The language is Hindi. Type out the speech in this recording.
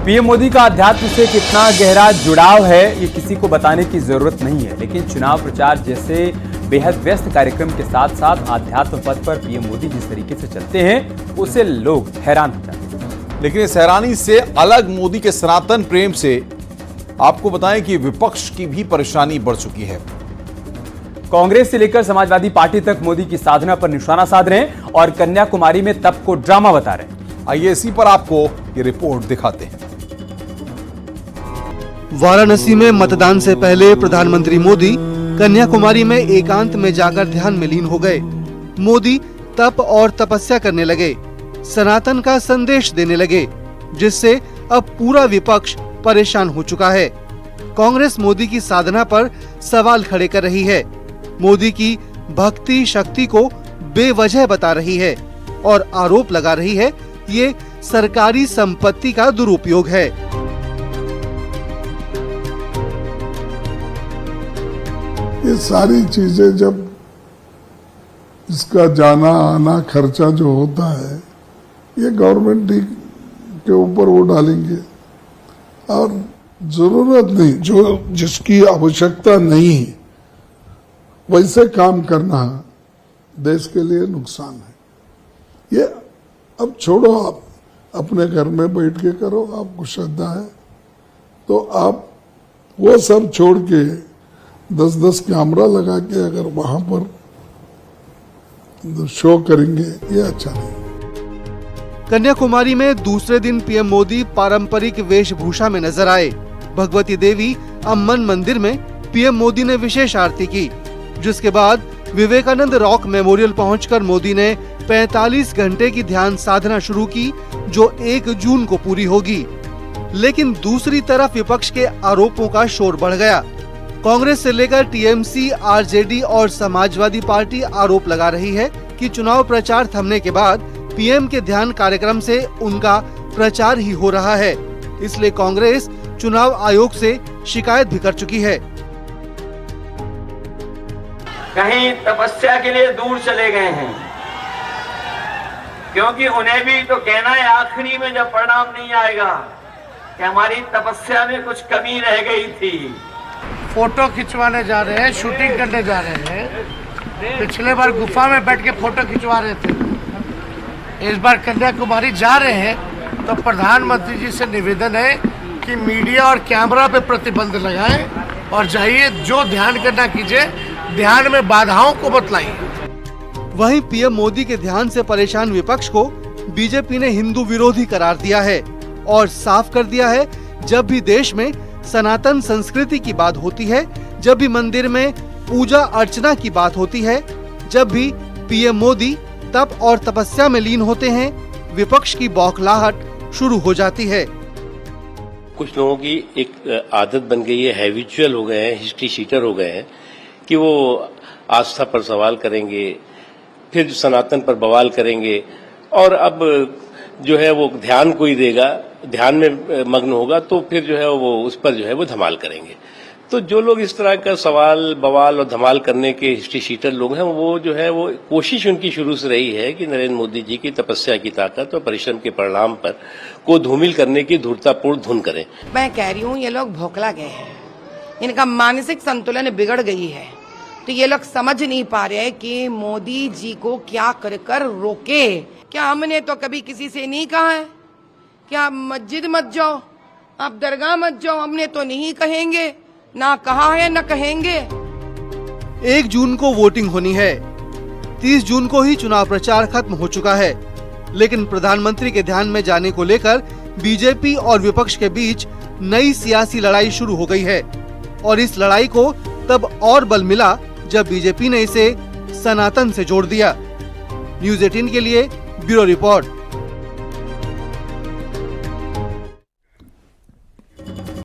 पीएम मोदी का अध्यात्म से कितना गहरा जुड़ाव है ये किसी को बताने की जरूरत नहीं है, लेकिन चुनाव प्रचार जैसे बेहद व्यस्त कार्यक्रम के साथ साथ आध्यात्म पथ पर पीएम मोदी जिस तरीके से चलते हैं उससे लोग हैरान हो जाते हैं। लेकिन इस हैरानी से अलग मोदी के सनातन प्रेम से आपको बताएं कि विपक्ष की भी परेशानी बढ़ चुकी है। कांग्रेस से लेकर समाजवादी पार्टी तक मोदी की साधना पर निशाना साध रहे हैं और कन्याकुमारी में तप को ड्रामा बता रहे हैं। आइए इसी पर आपको ये रिपोर्ट दिखाते हैं। वाराणसी में मतदान से पहले प्रधानमंत्री मोदी कन्याकुमारी में एकांत में जाकर ध्यान में लीन हो गए। मोदी तप और तपस्या करने लगे, सनातन का संदेश देने लगे, जिससे अब पूरा विपक्ष परेशान हो चुका है। कांग्रेस मोदी की साधना पर सवाल खड़े कर रही है, मोदी की भक्ति शक्ति को बेवजह बता रही है और आरोप लगा रही है ये सरकारी संपत्ति का दुरुपयोग है। ये सारी चीजें जब इसका जाना आना खर्चा जो होता है ये गवर्नमेंट के ऊपर वो डालेंगे और जरूरत नहीं, जो जिसकी आवश्यकता नहीं है वैसे काम करना देश के लिए नुकसान है। ये अब छोड़ो, आप अपने घर में बैठ के करो, आपको श्रद्धा है तो आप वो सब छोड़ के 10-10 कैमरा लगा के अगर वहां पर शो करेंगे ये अच्छा नहीं। कन्याकुमारी में दूसरे दिन पीएम मोदी पारंपरिक वेशभूषा में नजर आए। भगवती देवी अम्मन मंदिर में पीएम मोदी ने विशेष आरती की, जिसके बाद विवेकानंद रॉक मेमोरियल पहुंचकर मोदी ने 45 घंटे की ध्यान साधना शुरू की, जो 1 जून को पूरी होगी। लेकिन दूसरी तरफ विपक्ष के आरोपों का शोर बढ़ गया। कांग्रेस से लेकर टीएमसी, आरजेडी और समाजवादी पार्टी आरोप लगा रही है कि चुनाव प्रचार थमने के बाद पीएम के ध्यान कार्यक्रम से उनका प्रचार ही हो रहा है। इसलिए कांग्रेस चुनाव आयोग से शिकायत भी कर चुकी है। कहीं तपस्या के लिए दूर चले गए हैं, क्योंकि उन्हें भी तो कहना है आखिरी में जब परिणाम नहीं आएगा कि हमारी तपस्या में कुछ कमी रह गई थी। फोटो खिंचवाने जा रहे हैं, शूटिंग करने जा रहे हैं। पिछले बार गुफा में बैठ के फोटो खिंचवा रहे थे, इस बार कन्याकुमारी जा रहे हैं तो प्रधानमंत्री जी से निवेदन है कि मीडिया और कैमरा पे प्रतिबंध लगाएं और जाइए, जो ध्यान करना कीजिए, ध्यान में बाधाओं को बतलाइए। वहीं पीएम मोदी के ध्यान से परेशान विपक्ष को बीजेपी ने हिंदू विरोधी करार दिया है और साफ कर दिया है, जब भी देश में सनातन संस्कृति की बात होती है, जब भी मंदिर में पूजा अर्चना की बात होती है, जब भी पीएम मोदी तप और तपस्या में लीन होते हैं, विपक्ष की बौखलाहट शुरू हो जाती है। कुछ लोगों की एक आदत बन गई है, हैबिचुअल हो गए हैं, हिस्ट्री शीटर हो गए हैं कि वो आस्था पर सवाल करेंगे, फिर सनातन पर बवाल करेंगे और अब जो है वो ध्यान कोई देगा, ध्यान में मग्न होगा तो फिर जो है वो उस पर जो है वो धमाल करेंगे। तो जो लोग इस तरह का सवाल बवाल और धमाल करने के हिस्ट्री शीटर लोग हैं, वो जो है वो कोशिश उनकी शुरू से रही है कि नरेंद्र मोदी जी की तपस्या की ताकत और परिश्रम के परिणाम पर को धूमिल करने की धूर्तापूर्ण धुन करें। मैं कह रही हूँ ये लोग भौंकला गए हैं, इनका मानसिक संतुलन बिगड़ गई है, तो ये लोग समझ नहीं पा रहे हैं कि मोदी जी को क्या कर रोके। क्या हमने तो कभी किसी से नहीं कहा है कि आप मस्जिद मत जाओ, आप दरगाह मत जाओ, हमने तो नहीं कहेंगे, ना कहा है ना कहेंगे। 1 जून को वोटिंग होनी है, 30 जून को ही चुनाव प्रचार खत्म हो चुका है, लेकिन प्रधानमंत्री के ध्यान में जाने को लेकर बीजेपी और विपक्ष के बीच नई सियासी लड़ाई शुरू हो गई है और इस लड़ाई को तब और बल मिला जब बीजेपी ने इसे सनातन से जोड़ दिया। न्यूज़ 18 के लिए ब्यूरो रिपोर्ट।